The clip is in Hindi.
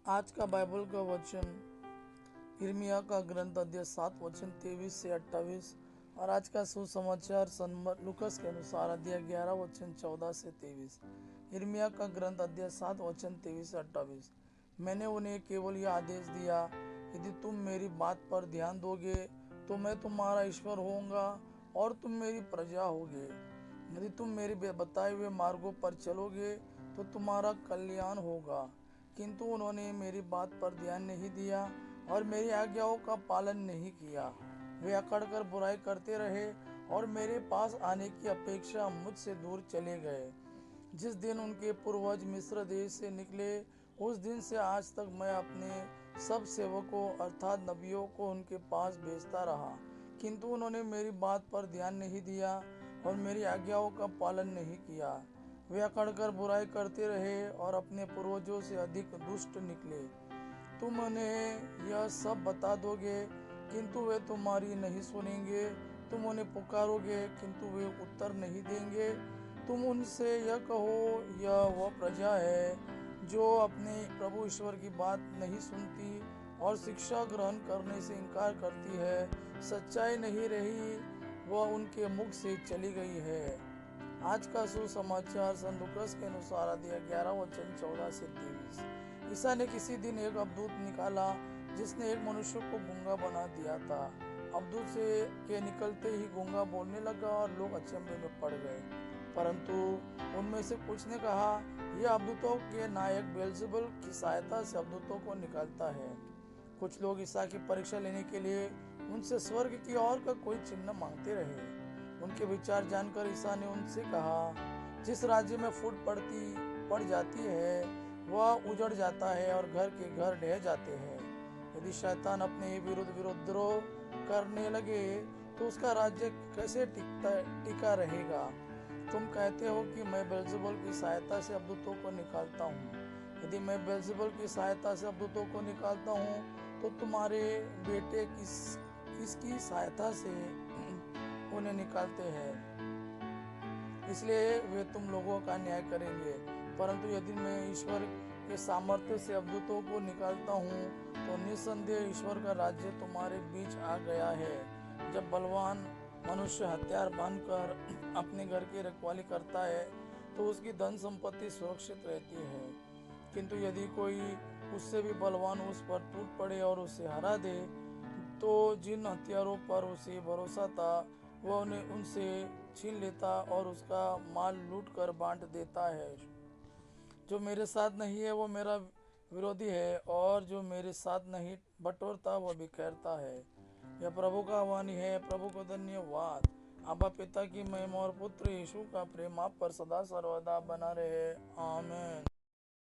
आज का बाइबल का वचन यिर्मयाह का ग्रंथ अध्याय 7 वचन 23 से 28 और आज का सुसमाचार सन लूकास के अनुसार अध्याय 11 वचन 14 से 23। यिर्मयाह का ग्रंथ अध्याय 7 वचन 23 से 28। मैंने उन्हें केवल यह आदेश दिया, यदि तुम मेरी बात पर ध्यान दोगे तो मैं तुम्हारा ईश्वर होऊंगा और तुम मेरी प्रजा होगे। यदि तुम मेरे बताए हुए मार्गों पर चलोगे तो तुम्हारा कल्याण होगा। किंतु उन्होंने मेरी बात पर ध्यान नहीं दिया और मेरी आज्ञाओं का पालन नहीं किया। वे अकड़कर बुराई करते रहे और मेरे पास आने की अपेक्षा मुझसे दूर चले गए। जिस दिन उनके पूर्वज मिस्र देश से निकले, उस दिन से आज तक मैं अपने सब सेवकों अर्थात नबियों को उनके पास भेजता रहा, किंतु उन्होंने मेरी बात पर ध्यान नहीं दिया और मेरी आज्ञाओं का पालन नहीं किया। वे अकड़कर बुराई करते रहे और अपने पूर्वजों से अधिक दुष्ट निकले। तुम उन्हें यह सब बता दोगे, किंतु वे तुम्हारी नहीं सुनेंगे। तुम उन्हें पुकारोगे, किंतु वे उत्तर नहीं देंगे। तुम उनसे यह कहो, यह वह प्रजा है जो अपने प्रभु ईश्वर की बात नहीं सुनती और शिक्षा ग्रहण करने से इनकार करती है। सच्चाई नहीं रही, वह उनके मुख से चली गई है। आज का सुसमाचार सन लूकास के अनुसार अध्याय 11 वचन 14 से 23। ईसा ने किसी दिन एक अवधूत निकाला जिसने एक मनुष्य को गूंगा बना दिया था। अवधूत से के निकलते ही गूंगा बोलने लगा और लोग अचंभे में पड़ गए। परंतु उनमें से कुछ ने कहा, यह अवधूतों के नायक बेल्ज़ेबुल की सहायता से अवधूतों को निकालता है। कुछ लोग ईसा की परीक्षा लेने के लिए उनसे स्वर्ग की ओर का कोई चिन्ह मांगते रहे। उनके विचार जानकर ईसा ने उनसे कहा, जिस राज्य में फूट पड़ जाती है वह उजड़ जाता है और घर के घर ढह जाते हैं। यदि शैतान अपने विरुद्ध विद्रोह करने लगे तो उसका राज्य कैसे टिका रहेगा। तुम कहते हो कि मैं बेल्ज़ेबुल की सहायता से अवधूतों को निकालता हूँ। यदि मैं बेल्ज़ेबुल की सहायता से अवधूतों को निकालता हूँ तो तुम्हारे बेटे किसकी सहायता से उन्हें निकालते हैं, इसलिए वे तुम लोगों का न्याय करेंगे। परंतु यदि मैं ईश्वर के सामर्थ्य से अवधूतों को निकालता हूँ तो निस्संदेह ईश्वर का राज्य तुम्हारे बीच आ गया है। जब बलवान मनुष्य हथियार बांधकर अपने घर की रखवाली करता है तो उसकी धन संपत्ति सुरक्षित रहती है, किंतु यदि कोई उससे भी बलवान उस पर टूट पड़े और उसे हरा दे तो जिन हथियारों पर उसे भरोसा था वह उन्हें उनसे छीन लेता और उसका माल लूट कर बांट देता है। जो मेरे साथ नहीं है वो मेरा विरोधी है और जो मेरे साथ नहीं बटोरता वह बिखेरता है। यह प्रभु का वाणी है। प्रभु को धन्यवाद। आबा पिता की महिमा और पुत्र यीशु का प्रेम आप पर सदा सर्वदा बना रहे। आमीन।